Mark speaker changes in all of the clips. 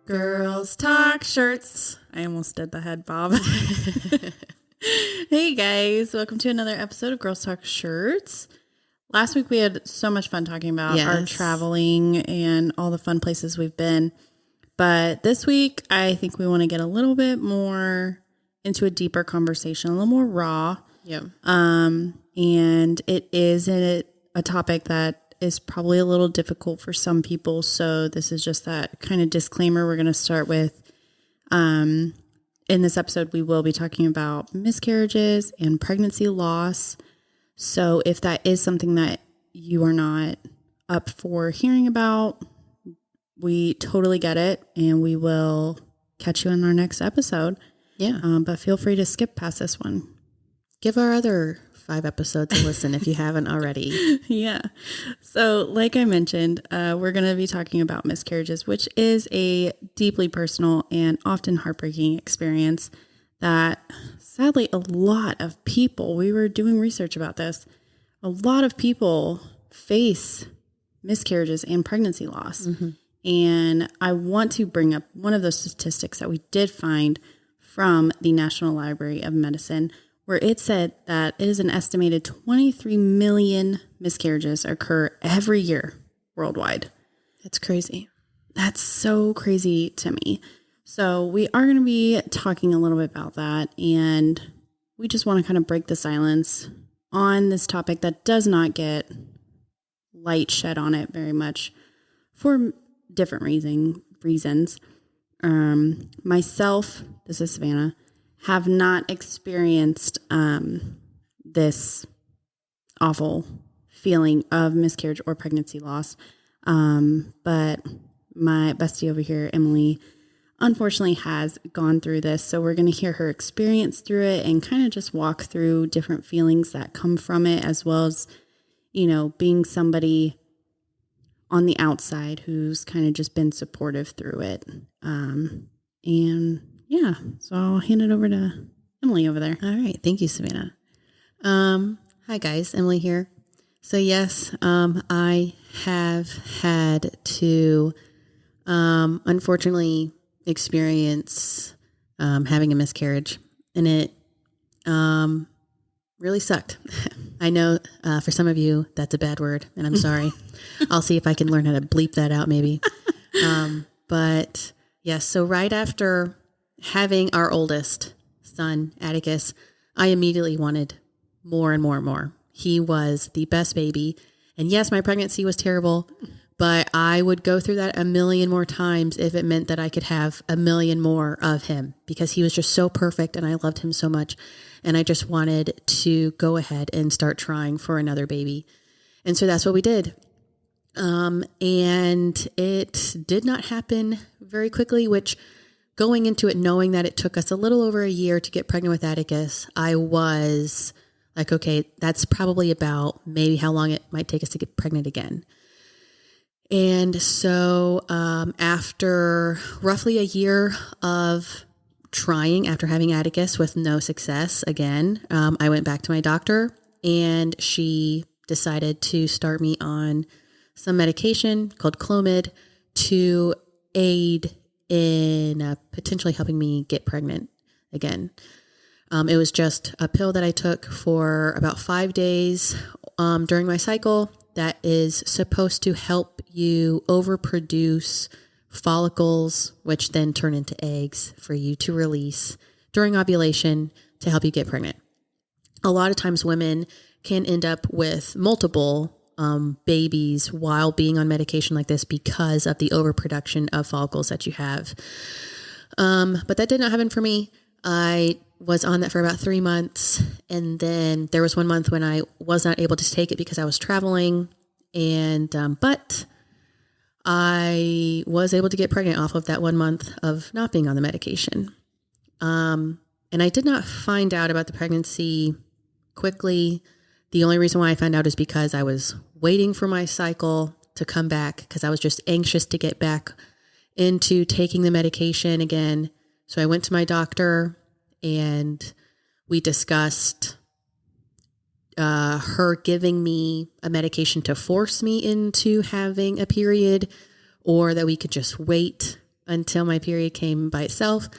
Speaker 1: Girls Talk Shirts. I almost did the head bob. Hey guys, welcome to another episode of Girls Talk Shirts. Last week we had so much fun talking about our traveling and all the fun places we've been. But this week I think we want to get a little bit more into a deeper conversation, a little more raw.
Speaker 2: Yeah.
Speaker 1: And it is a topic that is probably a little difficult for some people. So this is just that kind of disclaimer we're going to start with. In this episode, we will be talking about miscarriages and pregnancy loss. So if that is something that you are not up for hearing about, we totally get it. And we will catch you in our next episode.
Speaker 2: Yeah.
Speaker 1: But feel free to skip past this one.
Speaker 2: Give our other 5 episodes a listen if you haven't already.
Speaker 1: Yeah. So like I mentioned, we're going to be talking about miscarriages, which is a deeply personal and often heartbreaking experience that sadly a lot of people, we were doing research about this, a lot of people face miscarriages and pregnancy loss. Mm-hmm. And I want to bring up one of those statistics that we did find from the National Library of Medicine, where it said that it is an estimated 23 million miscarriages occur every year worldwide.
Speaker 2: That's crazy.
Speaker 1: That's so crazy to me. So we are going to be talking a little bit about that. And we just want to kind of break the silence on this topic that does not get light shed on it very much for different reasons. Myself, this is Savannah, have not experienced this awful feeling of miscarriage or pregnancy loss. But my bestie over here, Emily, unfortunately has gone through this. So we're going to hear her experience through it and kind of just walk through different feelings that come from it, as well as, you know, being somebody on the outside who's kind of just been supportive through it. Yeah, so I'll hand it over to Emily over there.
Speaker 2: All right. Thank you, Savannah. Hi, guys. Emily here. So, yes, I have had to, unfortunately, experience having a miscarriage, and it really sucked. I know for some of you, that's a bad word, and I'm sorry. I'll see if I can learn how to bleep that out maybe. But, yes, so right after having our oldest son, Atticus, I immediately wanted more and more and more. He was the best baby. And yes, my pregnancy was terrible, but I would go through that a million more times if it meant that I could have a million more of him, because he was just so perfect and I loved him so much. And I just wanted to go ahead and start trying for another baby. And so that's what we did. And it did not happen very quickly, which, going into it knowing that it took us a little over a year to get pregnant with Atticus, I was like, okay, that's probably about maybe how long it might take us to get pregnant again. And so after roughly a year of trying, after having Atticus with no success again, I went back to my doctor and she decided to start me on some medication called Clomid to aid in potentially helping me get pregnant again. It was just a pill that I took for about 5 days during my cycle that is supposed to help you overproduce follicles, which then turn into eggs for you to release during ovulation to help you get pregnant. A lot of times women can end up with multiple babies while being on medication like this because of the overproduction of follicles that you have. But that did not happen for me. I was on that for about 3 months. And then there was 1 month when I was not able to take it because I was traveling. And, but I was able to get pregnant off of that 1 month of not being on the medication. And I did not find out about the pregnancy quickly. The only reason why I found out is because I was waiting for my cycle to come back because I was just anxious to get back into taking the medication again. So I went to my doctor and we discussed her giving me a medication to force me into having a period, or that we could just wait until my period came by itself.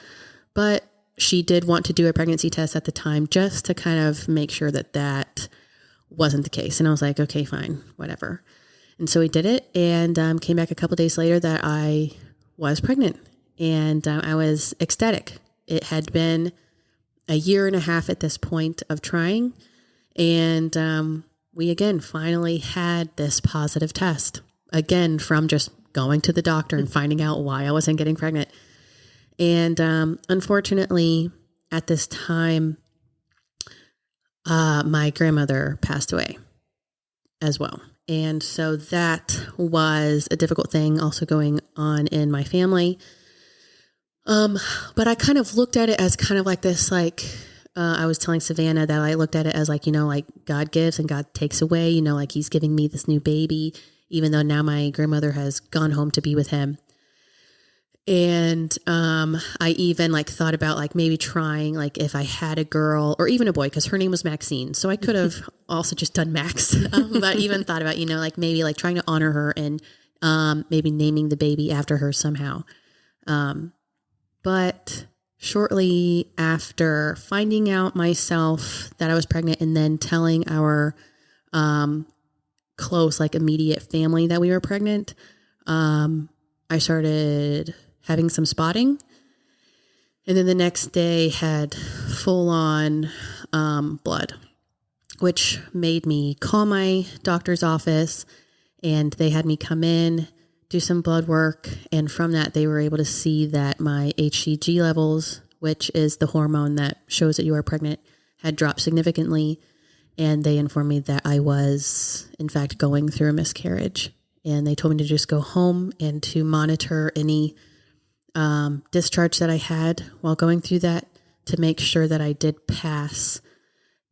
Speaker 2: But she did want to do a pregnancy test at the time just to kind of make sure that that wasn't the case. And I was like, okay, fine, whatever. And so we did it and came back a couple days later that I was pregnant. And I was ecstatic. It had been a year and a half at this point of trying. And we again finally had this positive test. Again, from just going to the doctor and finding out why I wasn't getting pregnant. And unfortunately, at this time, my grandmother passed away as well. And so that was a difficult thing also going on in my family. But I kind of looked at it as kind of like this, like, I was telling Savannah that I looked at it as like, like God gives and God takes away, like he's giving me this new baby, even though now my grandmother has gone home to be with him. And, I even like thought about like maybe trying, like if I had a girl or even a boy, cause her name was Maxine. So I could have also just done Max, but even thought about, like maybe like trying to honor her and, maybe naming the baby after her somehow. But shortly after finding out myself that I was pregnant and then telling our, close, like immediate family that we were pregnant, I started having some spotting. And then the next day had full on blood, which made me call my doctor's office and they had me come in, do some blood work. And from that, they were able to see that my HCG levels, which is the hormone that shows that you are pregnant, had dropped significantly. And they informed me that I was, in fact, going through a miscarriage. And they told me to just go home and to monitor any discharge that I had while going through that to make sure that I did pass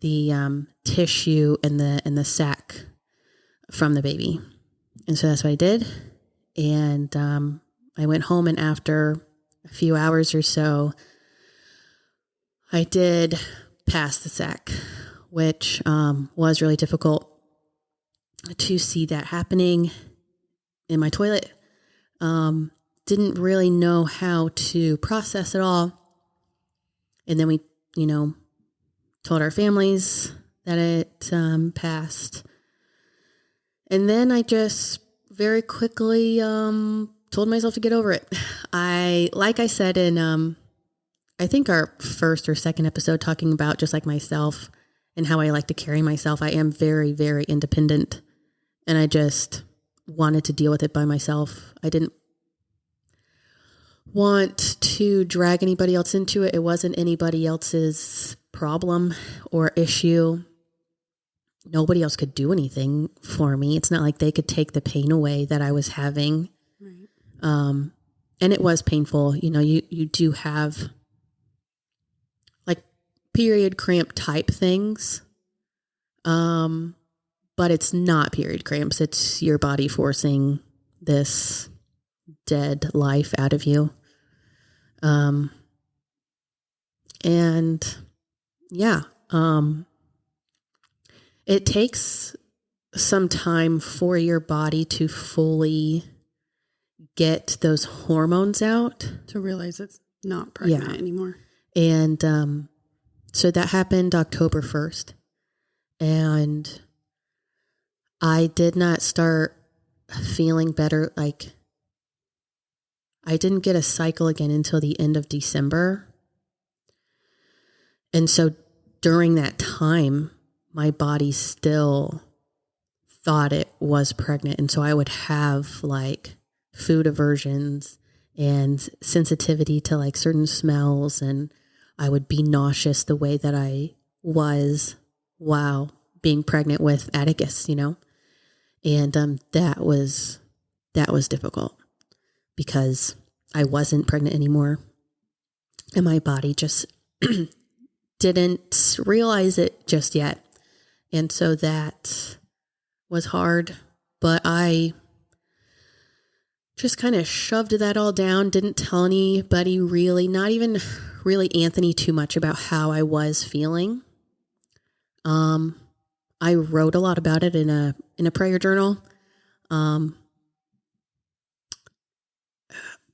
Speaker 2: the tissue and the sac from the baby. And so that's what I did. And I went home, and after a few hours or so, I did pass the sac, which was really difficult to see that happening in my toilet. Didn't really know how to process it all. And then we, told our families that it passed. And then I just very quickly told myself to get over it. Like I said in, I think our first or second episode talking about just like myself and how I like to carry myself, I am very, very independent. And I just wanted to deal with it by myself. I didn't want to drag anybody else into it. It wasn't anybody else's problem or issue. Nobody else could do anything for me. It's not like they could take the pain away that I was having. Right. And it was painful. You do have like period cramp type things. But it's not period cramps. It's your body forcing this dead life out of you. And yeah, it takes some time for your body to fully get those hormones out.
Speaker 1: To realize it's not pregnant anymore.
Speaker 2: And so that happened October 1st. And I did not start feeling better. Like, I didn't get a cycle again until the end of December. And so during that time, my body still thought it was pregnant. And so I would have like food aversions and sensitivity to like certain smells. And I would be nauseous the way that I was while being pregnant with Atticus, And that was difficult because I wasn't pregnant anymore. And my body just didn't realize it just yet. And so that was hard, but I just kind of shoved that all down, didn't tell anybody really, not even really Anthony too much about how I was feeling. I wrote a lot about it in a prayer journal.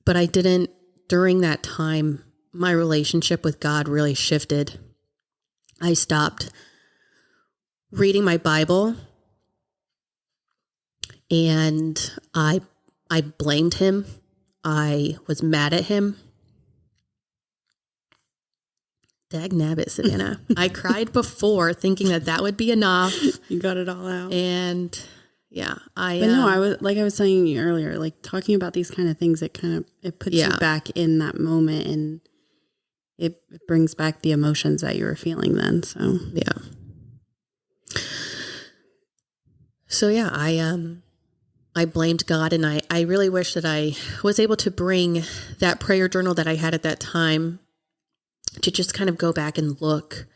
Speaker 2: But I didn't, during that time, my relationship with God really shifted. I stopped reading my Bible, and I blamed him. I was mad at him. Dag nabbit, Savannah. I cried before thinking that would be enough.
Speaker 1: You got it all out.
Speaker 2: And yeah,
Speaker 1: But no, I was telling you earlier, like talking about these kind of things, it puts you back in that moment, and it brings back the emotions that you were feeling then. So
Speaker 2: yeah, I blamed God, and I really wish that I was able to bring that prayer journal that I had at that time to just kind of go back and look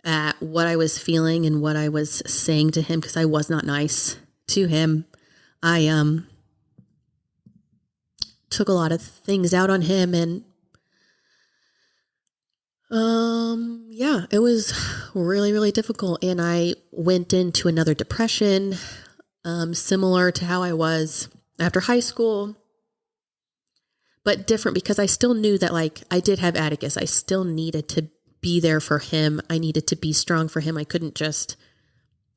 Speaker 2: at what I was feeling and what I was saying to him, because I was not nice to him. I took a lot of things out on him, and it was really, really difficult. And I went into another depression, similar to how I was after high school, but different, because I still knew that, like, I did have Atticus. I still needed to be there for him. I needed to be strong for him. I couldn't just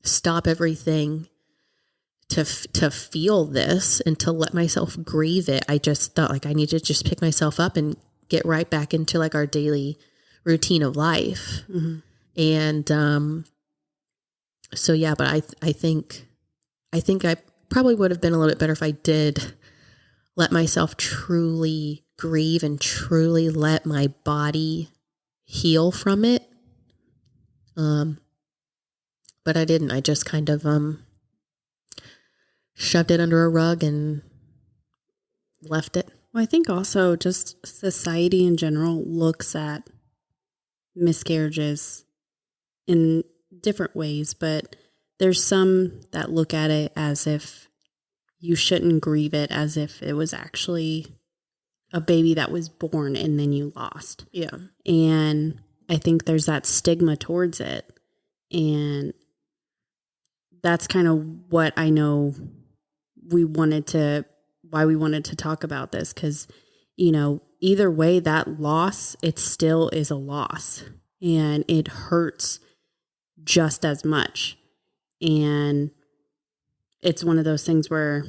Speaker 2: stop everything to feel this and to let myself grieve it. I just thought, like, I need to just pick myself up and get right back into, like, our daily routine of life. Mm-hmm. And so yeah, but I think I probably would have been a little bit better if I did let myself truly grieve and truly let my body heal from it. But I didn't. I just kind of shoved it under a rug and left it.
Speaker 1: Well, I think also just society in general looks at miscarriages in different ways, but there's some that look at it as if you shouldn't grieve it, as if it was actually a baby that was born and then you lost.
Speaker 2: Yeah.
Speaker 1: And I think there's that stigma towards it. And that's kind of what I know why we wanted to talk about this. 'Cause, either way, that loss, it still is a loss, and it hurts just as much. And it's one of those things where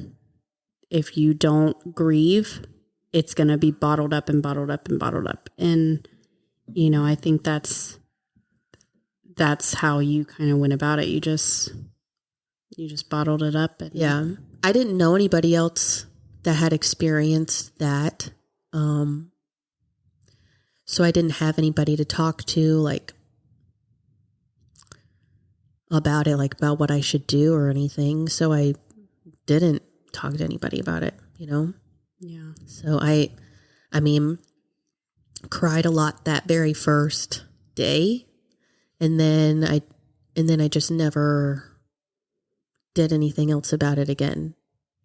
Speaker 1: if you don't grieve, it's going to be bottled up and bottled up and bottled up. And, I think that's how you kind of went about it. You just bottled it up. And
Speaker 2: yeah. I didn't know anybody else that had experienced that. So I didn't have anybody to talk to, like, about it, like about what I should do or anything. So I didn't talk to anybody about it,
Speaker 1: Yeah.
Speaker 2: So I cried a lot that very first day. And then I just never did anything else about it again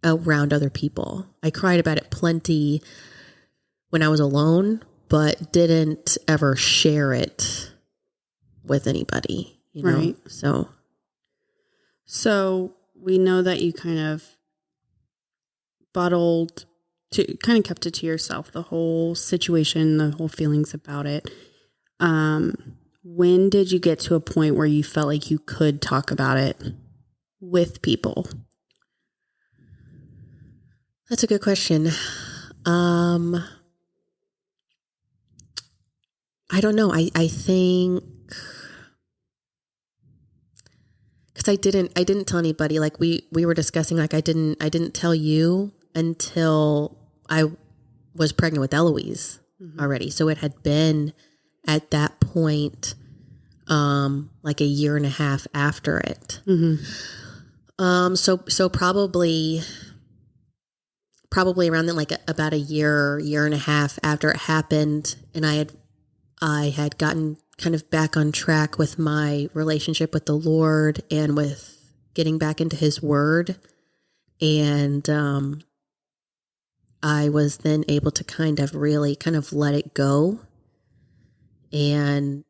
Speaker 2: around other people. I cried about it plenty when I was alone, but didn't ever share it with anybody,
Speaker 1: Right.
Speaker 2: So
Speaker 1: we know that you kind of kept it to yourself, the whole situation, the whole feelings about it. When did you get to a point where you felt like you could talk about it with people?
Speaker 2: That's a good question. I don't know. I think because I didn't tell anybody. Like we were discussing, like I didn't tell you until I was pregnant with Eloise already. So it had been at that point, like a year and a half after it. Mm-hmm. So probably around then, like about a year and a half after it happened, and I had gotten kind of back on track with my relationship with the Lord and with getting back into His Word. And I was then able to kind of let it go. And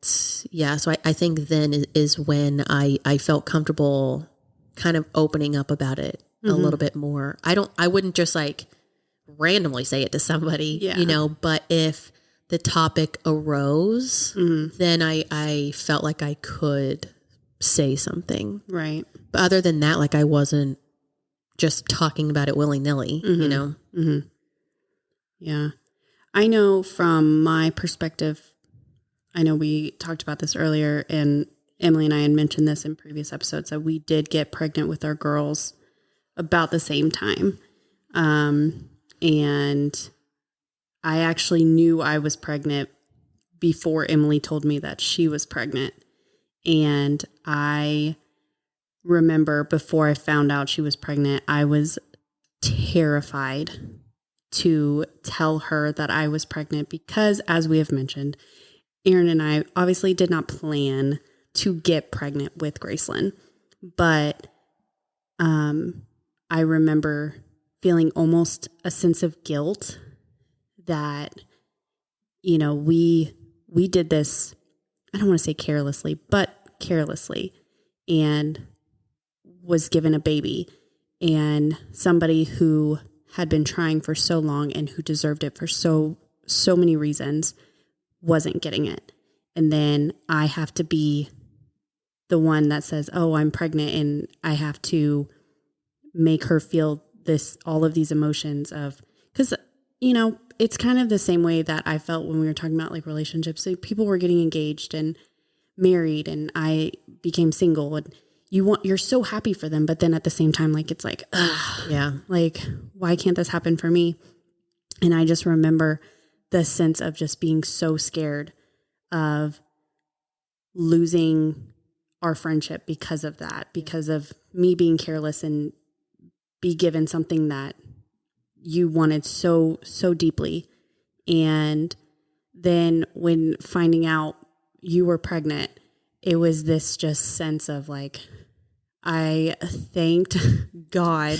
Speaker 2: yeah, so I think then is when I felt comfortable kind of opening up about it a little bit more. I wouldn't just like randomly say it to somebody,
Speaker 1: Yeah.
Speaker 2: you know, but if the topic arose, then I felt like I could say something.
Speaker 1: Right.
Speaker 2: But other than that, like I wasn't just talking about it willy-nilly, you know?
Speaker 1: Mm-hmm. Yeah. I know from my perspective, I know we talked about this earlier, and Emily and I had mentioned this in previous episodes, that we did get pregnant with our girls about the same time. And I actually knew I was pregnant before Emily told me that she was pregnant. And I remember before I found out she was pregnant, I was terrified to tell her that I was pregnant because, as we have mentioned, Aaron and I obviously did not plan to get pregnant with Gracelyn. But I remember feeling almost a sense of guilt that, you know, we did this, I don't want to say carelessly, but carelessly, and was given a baby, and somebody who had been trying for so long and who deserved it for so many reasons wasn't getting it. And then I have to be the one that says, oh, I'm pregnant, and I have to make her feel all of these emotions of, because, you know, it's kind of the same way that I felt when we were talking about like relationships. So people were getting engaged and married, and I became single, and you're so happy for them. But then at the same time, like, it's like, ugh,
Speaker 2: Yeah.
Speaker 1: like, why can't this happen for me? And I just remember the sense of just being so scared of losing our friendship because of that, because of me being careless and be given something that you wanted so deeply. And then when finding out you were pregnant, it was this just sense of like, I thanked God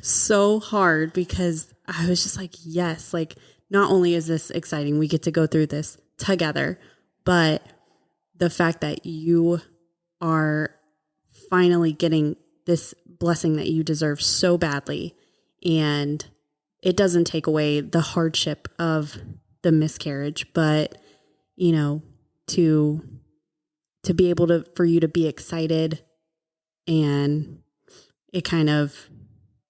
Speaker 1: so hard, because I was just like, yes, like, not only is this exciting, we get to go through this together, but the fact that you are finally getting this blessing that you deserve so badly, and it doesn't take away the hardship of the miscarriage, but, you know, to be able to, for you to be excited, and it kind of,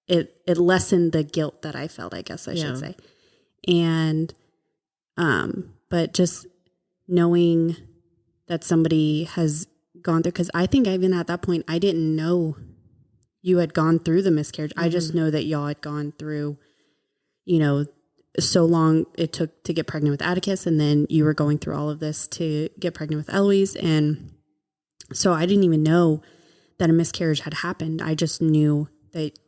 Speaker 1: it lessened the guilt that I felt, I guess I should say. And, but just knowing that somebody has gone through, because I think even at that point, I didn't know you had gone through the miscarriage. I just know that y'all had gone through, you know, so long it took to get pregnant with Atticus, and then you were going through all of this to get pregnant with Eloise. And so I didn't even know that a miscarriage had happened. I just knew that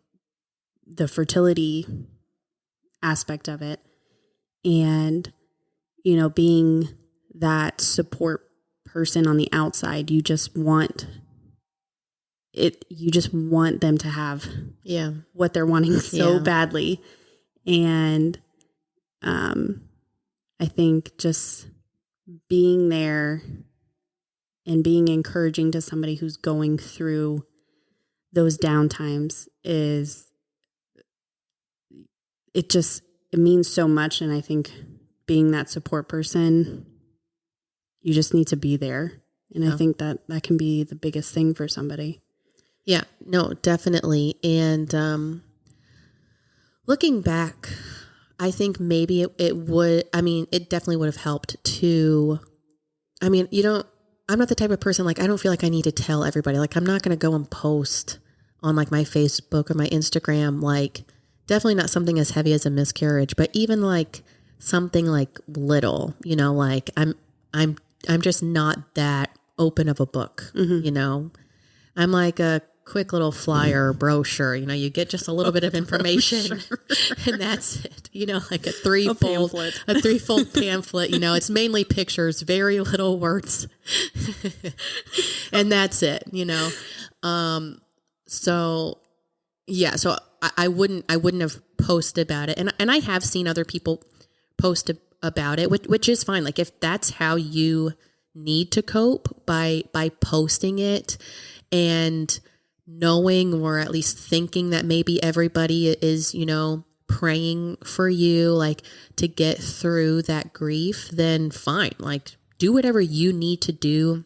Speaker 1: the fertility aspect of it, and, you know, being that support person on the outside, you just want them to have what they're wanting so badly. And I think just being there and being encouraging to somebody who's going through those down times it means so much. And I think being that support person, you just need to be there. And I think that can be the biggest thing for somebody.
Speaker 2: Yeah, no, definitely. And looking back, I think maybe it definitely would have helped to, I'm not the type of person, like, I don't feel like I need to tell everybody. Like, I'm not going to go and post on like my Facebook or my Instagram, like, definitely not something as heavy as a miscarriage, but even like something like little, you know, like I'm just not that open of a book, you know. I'm like a quick little flyer or brochure, you know, you get just a little bit of information and that's it, you know, like a threefold pamphlet, you know, it's mainly pictures, very little words and that's it, you know. So I wouldn't have posted about it. And I have seen other people post about it, which is fine. Like, if that's how you need to cope, by posting it and knowing, or at least thinking, that maybe everybody is, you know, praying for you, like to get through that grief, then fine. Like do whatever you need to do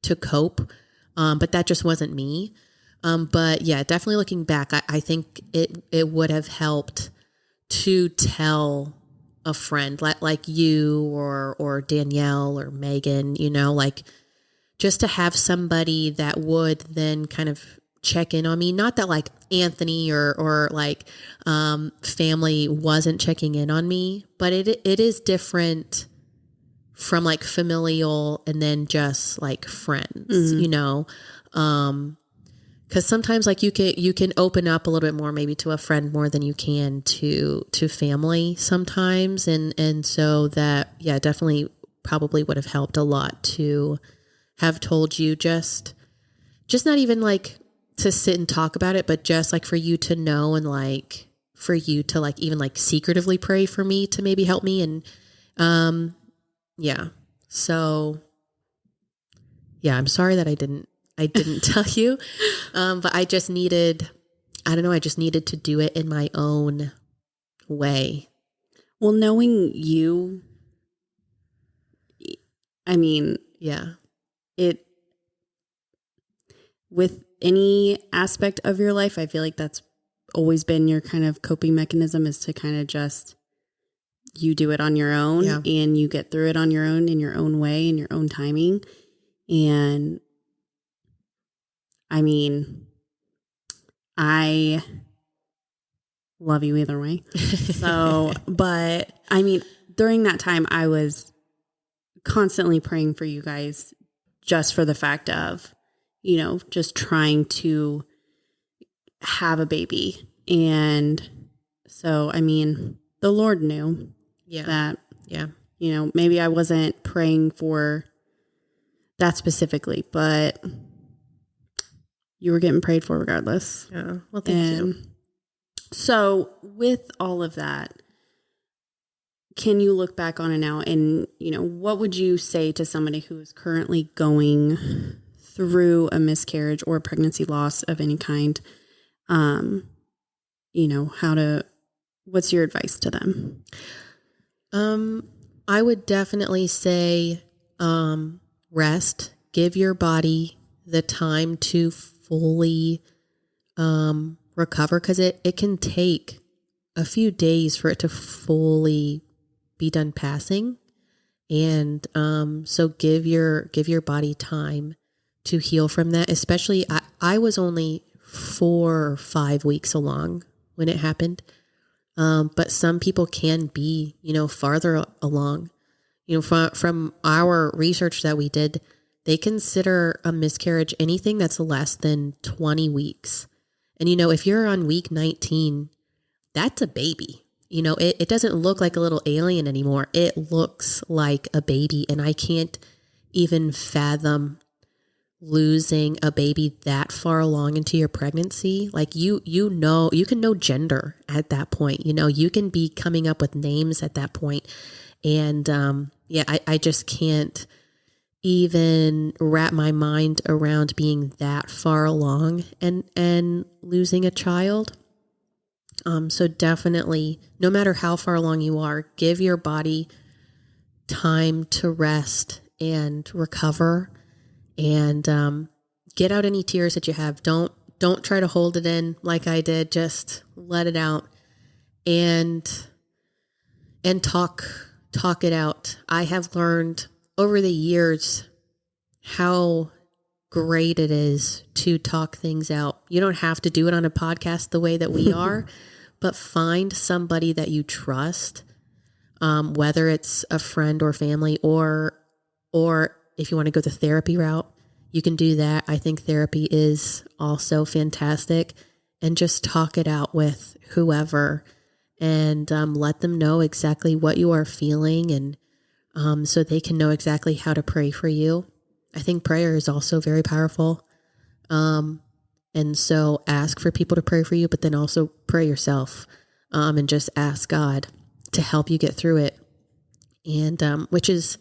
Speaker 2: to cope. But that just wasn't me. But yeah, definitely looking back, I think it would have helped to tell a friend like you or Danielle or Megan, you know, like just to have somebody that would then kind of check in on me. Not that like Anthony or like family wasn't checking in on me, but it is different from like familial and then just like friends, you know. Because sometimes like you can open up a little bit more maybe to a friend more than you can to family sometimes, and so that definitely probably would have helped a lot to have told you just not even like to sit and talk about it, but just like for you to know and like for you to like even like secretively pray for me to maybe help me. And so I'm sorry that I didn't tell you. But I just needed to do it in my own way.
Speaker 1: Well, knowing you, I mean, it, with any aspect of your life, I feel like that's always been your kind of coping mechanism, is to kind of just, you do it on your own and you get through it on your own in your own way, in your own timing. And I mean, I love you either way. So, but I mean, during that time, I was constantly praying for you guys just for the fact of, you know, just trying to have a baby. And so, I mean, the Lord knew that, you know, maybe I wasn't praying for that specifically, but you were getting prayed for regardless.
Speaker 2: Yeah. Well, thank you.
Speaker 1: So with all of that, can you look back on it now and, you know, what would you say to somebody who is currently going through a miscarriage or pregnancy loss of any kind? You know, what's your advice to them?
Speaker 2: I would definitely say, rest, give your body the time to fully, recover. 'Cause it can take a few days for it to fully be done passing. And, so give your body time to heal from that. Especially I was only 4 or 5 weeks along when it happened. But some people can be, you know, farther along. You know, from our research that we did, they consider a miscarriage anything that's less than 20 weeks. And, you know, if you're on week 19, that's a baby. You know, it doesn't look like a little alien anymore. It looks like a baby. And I can't even fathom losing a baby that far along into your pregnancy. Like you know, you can know gender at that point. You know, you can be coming up with names at that point. And I just can't even wrap my mind around being that far along and losing a child. So definitely, no matter how far along you are, give your body time to rest and recover, and get out any tears that you have. Don't try to hold it in like I did. Just let it out and talk it out. I have learned over the years how great it is to talk things out. You don't have to do it on a podcast the way that we are, but find somebody that you trust, whether it's a friend or family, or if you want to go the therapy route, you can do that. I think therapy is also fantastic, and just talk it out with whoever, and let them know exactly what you are feeling, and so they can know exactly how to pray for you. I think prayer is also very powerful. And so ask for people to pray for you, but then also pray yourself, and just ask God to help you get through it. And, which is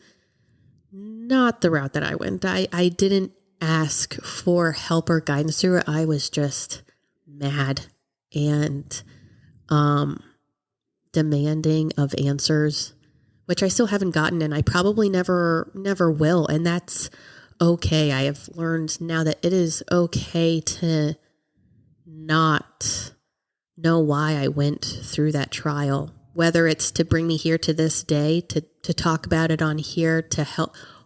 Speaker 2: not the route that I went. I didn't ask for help or guidance through it. I was just mad. And, demanding of answers, which I still haven't gotten, and I probably never will. And that's okay. I have learned now that it is okay to not know why I went through that trial, whether it's to bring me here to this day, to talk about it on here, to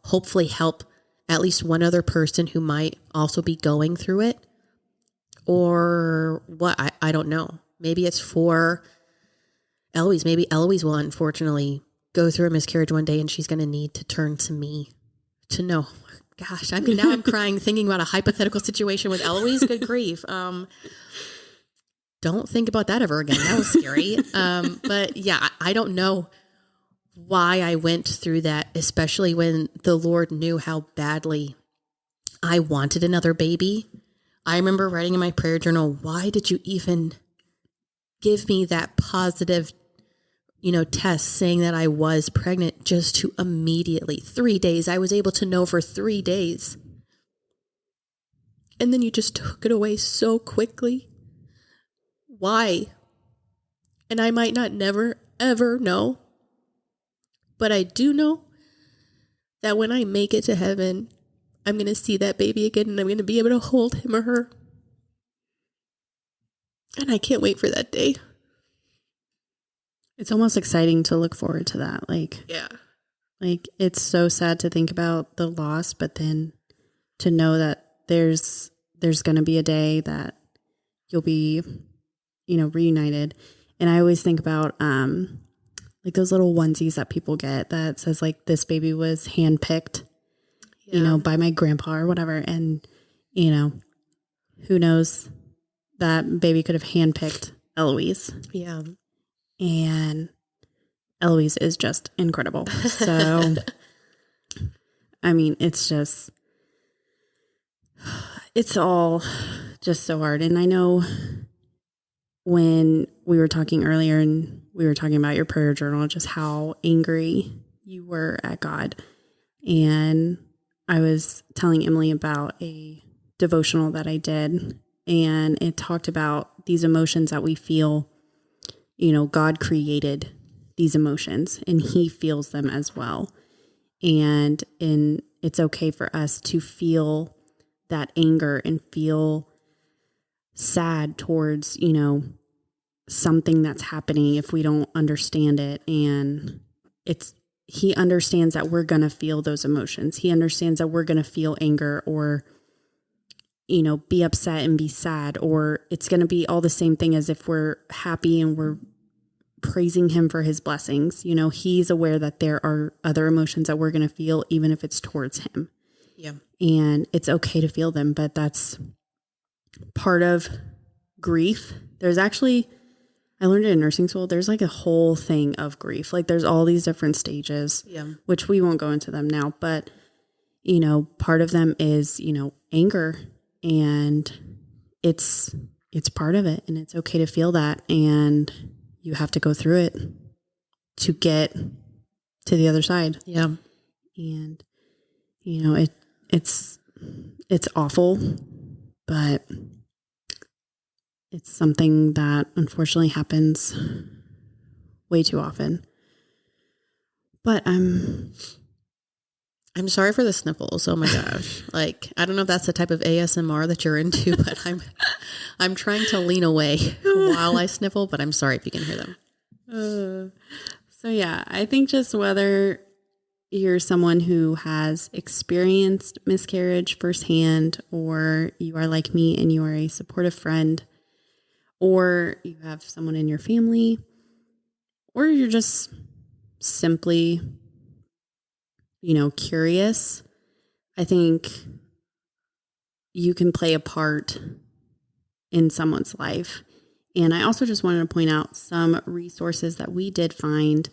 Speaker 2: hopefully help at least one other person who might also be going through it, or what, I don't know. Maybe it's for Eloise. Maybe Eloise will unfortunately go through a miscarriage one day and she's going to need to turn to me to know. Gosh, now I'm crying thinking about a hypothetical situation with Eloise. Good grief. Don't think about that ever again. That was scary. But yeah, I don't know why I went through that, especially when the Lord knew how badly I wanted another baby. I remember writing in my prayer journal, why did you even give me that positive, test saying that I was pregnant, just to immediately 3 days. I was able to know for 3 days. And then you just took it away so quickly. Why? And I might not never, ever know. But I do know that when I make it to heaven, I'm going to see that baby again and I'm going to be able to hold him or her. And I can't wait for that day.
Speaker 1: It's almost exciting to look forward to that.
Speaker 2: Yeah.
Speaker 1: It's so sad to think about the loss, but then to know that there's going to be a day that you'll be, reunited. And I always think about, those little onesies that people get that says this baby was handpicked, by my grandpa or whatever. And, who knows, that baby could have handpicked Eloise.
Speaker 2: Yeah.
Speaker 1: And Eloise is just incredible. So, I mean, it's all just so hard. And I know when we were talking earlier and we were talking about your prayer journal, just how angry you were at God. And I was telling Emily about a devotional that I did, and it talked about these emotions that we feel. God created these emotions and he feels them as well. And it's okay for us to feel that anger and feel sad towards, something that's happening if we don't understand it. And he understands that we're going to feel those emotions. He understands that we're going to feel anger or, be upset and be sad, or it's going to be all the same thing as if we're happy and we're praising him for his blessings. He's aware that there are other emotions that we're going to feel, even if it's towards him.
Speaker 2: Yeah.
Speaker 1: And it's okay to feel them, but that's part of grief. There's actually, I learned it in nursing school, there's a whole thing of grief. There's all these different stages, which we won't go into them now, but, part of them is, anger, and it's part of it, and it's okay to feel that. And you have to go through it to get to the other side.
Speaker 2: Yeah.
Speaker 1: And, it's awful, but it's something that unfortunately happens way too often. But I'm
Speaker 2: sorry for the sniffles. Oh my gosh. I don't know if that's the type of ASMR that you're into, but I'm trying to lean away while I sniffle, but I'm sorry if you can hear them.
Speaker 1: So yeah, I think just whether you're someone who has experienced miscarriage firsthand, or you are like me and you are a supportive friend, or you have someone in your family, or you're just simply, curious, I think you can play a part in someone's life. And I also just wanted to point out some resources that we did find.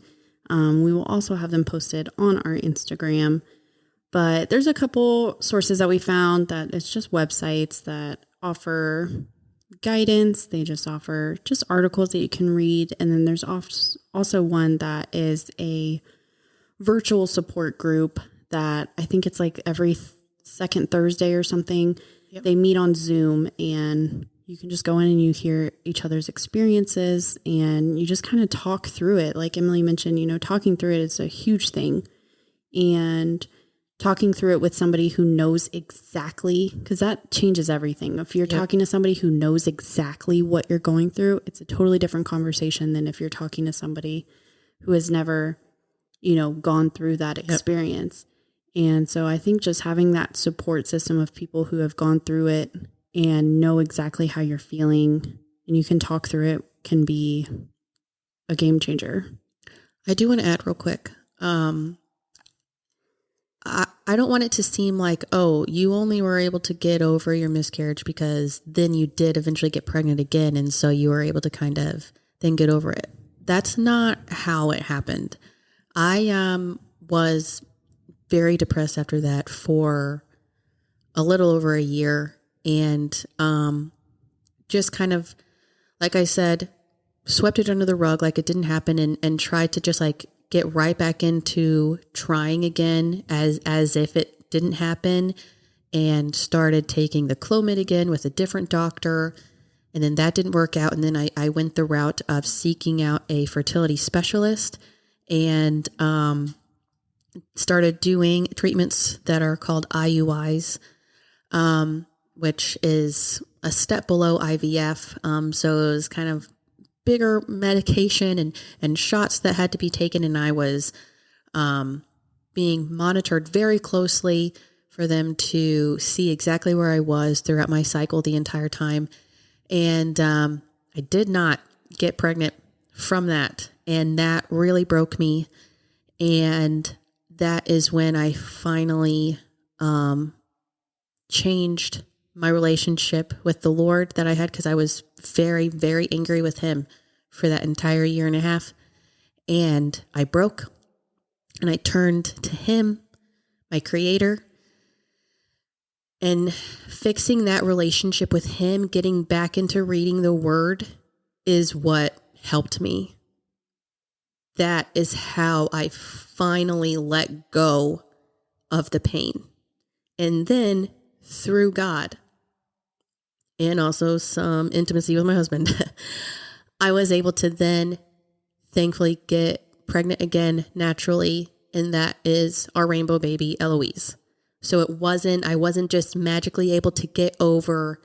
Speaker 1: We will also have them posted on our Instagram, but there's a couple sources that we found that it's just websites that offer guidance. They just offer just articles that you can read. And then there's also one that is a virtual support group that I think it's every second Thursday or something. Yep. They meet on Zoom and you can just go in and you hear each other's experiences and you just kind of talk through it. Like Emily mentioned, talking through it is a huge thing. And talking through it with somebody who knows exactly, because that changes everything. If you're talking to somebody who knows exactly what you're going through, it's a totally different conversation than if you're talking to somebody who has never, gone through that experience. And so I think just having that support system of people who have gone through it and know exactly how you're feeling and you can talk through it can be a game changer.
Speaker 2: I do want to add real quick. I don't want it to seem like, oh, you only were able to get over your miscarriage because then you did eventually get pregnant again. And so you were able to kind of then get over it. That's not how it happened. I was very depressed after that for a little over a year. And just kind of, like I said, swept it under the rug like it didn't happen and tried to just like get right back into trying again as if it didn't happen, and started taking the Clomid again with a different doctor. And then that didn't work out. And then I went the route of seeking out a fertility specialist and started doing treatments that are called IUIs, which is a step below IVF. So it was kind of bigger medication and shots that had to be taken. And I was being monitored very closely for them to see exactly where I was throughout my cycle the entire time. And I did not get pregnant from that. And that really broke me. And that is when I finally changed my relationship with the Lord that I had, because I was very, very angry with him for that entire year and a half. And I broke and I turned to him, my creator, and fixing that relationship with him, getting back into reading the word is what helped me. That is how I finally let go of the pain. And then through God, and also some intimacy with my husband, I was able to then thankfully get pregnant again naturally. And that is our rainbow baby, Eloise. So I wasn't just magically able to get over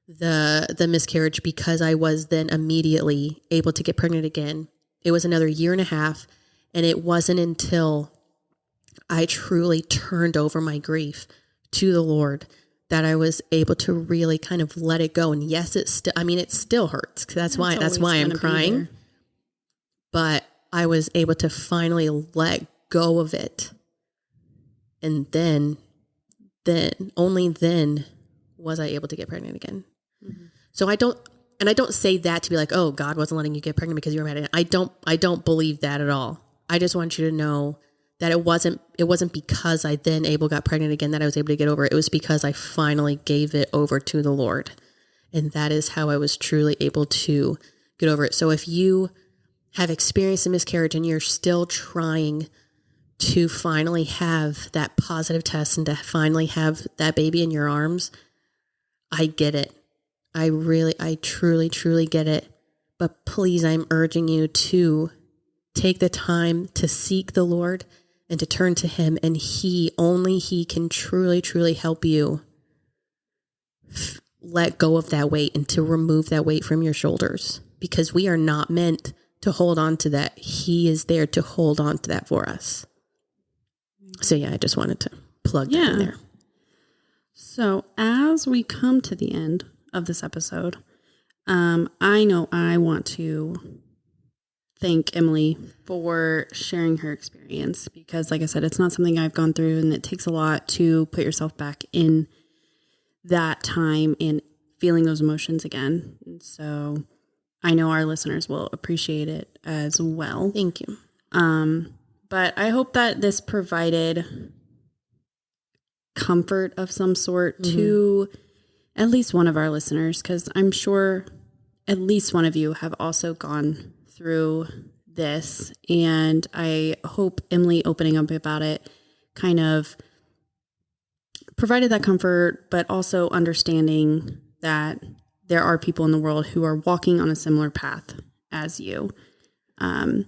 Speaker 2: the miscarriage because I was then immediately able to get pregnant again. It was another year and a half. And it wasn't until I truly turned over my grief to the Lord that I was able to really kind of let it go. And yes, it still hurts. That's why I'm crying. But I was able to finally let go of it. And then only then was I able to get pregnant again. Mm-hmm. So I don't say that to be like, oh, God wasn't letting you get pregnant because you were mad at it. I don't believe that at all. I just want you to know that it wasn't because I then got pregnant again that I was able to get over it. It was because I finally gave it over to the Lord. And that is how I was truly able to get over it. So if you have experienced a miscarriage and you're still trying to finally have that positive test and to finally have that baby in your arms, I get it. I truly, truly get it. But please, I'm urging you to take the time to seek the Lord and to turn to him, and only he can truly, truly help you let go of that weight and to remove that weight from your shoulders, because we are not meant to hold on to that. He is there to hold on to that for us. So yeah, I just wanted to plug that in there.
Speaker 1: So as we come to the end of this episode, I know I want to thank Emily for sharing her experience, because like I said, it's not something I've gone through, and it takes a lot to put yourself back in that time and feeling those emotions again. And so I know our listeners will appreciate it as well.
Speaker 2: Thank you.
Speaker 1: But I hope that this provided comfort of some sort to at least one of our listeners, because I'm sure at least one of you have also gone through this. And I hope Emily opening up about it kind of provided that comfort, but also understanding that there are people in the world who are walking on a similar path as you. And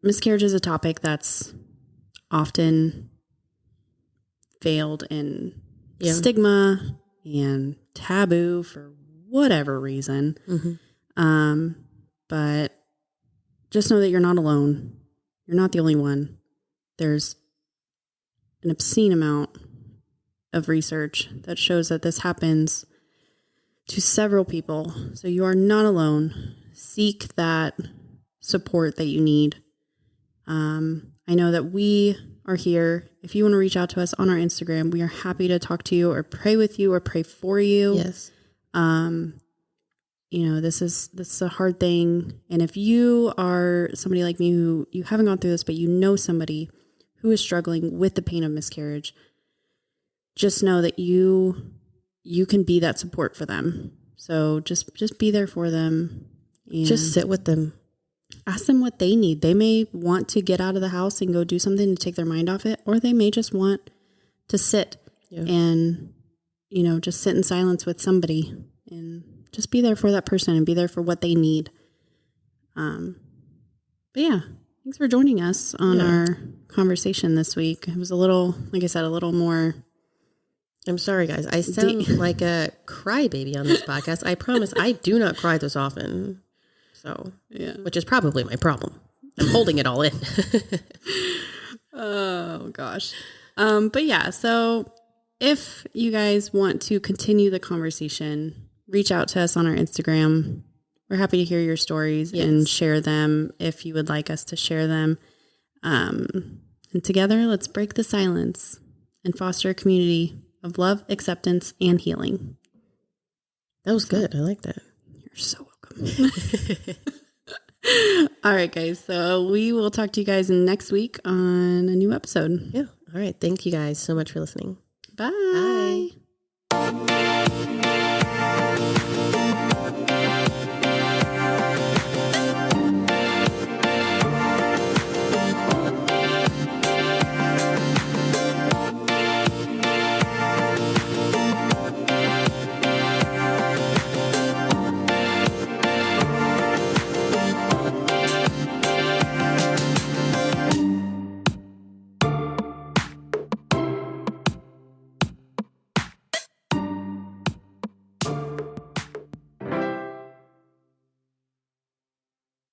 Speaker 1: miscarriage is a topic that's often veiled in stigma and taboo for whatever reason. But just know that you're not alone. You're not the only one. There's an obscene amount of research that shows that this happens to several people. So you are not alone. Seek that support that you need. I know that we are here. If you want to reach out to us on our Instagram, we are happy to talk to you or pray with you or pray for you.
Speaker 2: Yes.
Speaker 1: This is a hard thing. And if you are somebody like me who you haven't gone through this, but you know somebody who is struggling with the pain of miscarriage, just know that you can be that support for them. So just be there for them. And
Speaker 2: just sit with them.
Speaker 1: Ask them what they need. They may want to get out of the house and go do something to take their mind off it, or they may just want to sit and, just sit in silence with somebody and just be there for that person and be there for what they need. But yeah, thanks for joining us on our conversation this week. It was a little, like I said, a little more.
Speaker 2: I'm sorry, guys. I sound like a crybaby on this podcast. I promise I do not cry this often. So, which is probably my problem. I'm holding it all in.
Speaker 1: Oh, gosh. But yeah, so if you guys want to continue the conversation, reach out to us on our Instagram. We're happy to hear your stories and share them if you would like us to share them. And together, let's break the silence and foster a community of love, acceptance, and healing.
Speaker 2: That was good. I like that.
Speaker 1: You're so welcome. All right, guys. So we will talk to you guys next week on a new episode.
Speaker 2: Yeah. All right. Thank you guys so much for listening.
Speaker 1: Bye.
Speaker 2: Bye.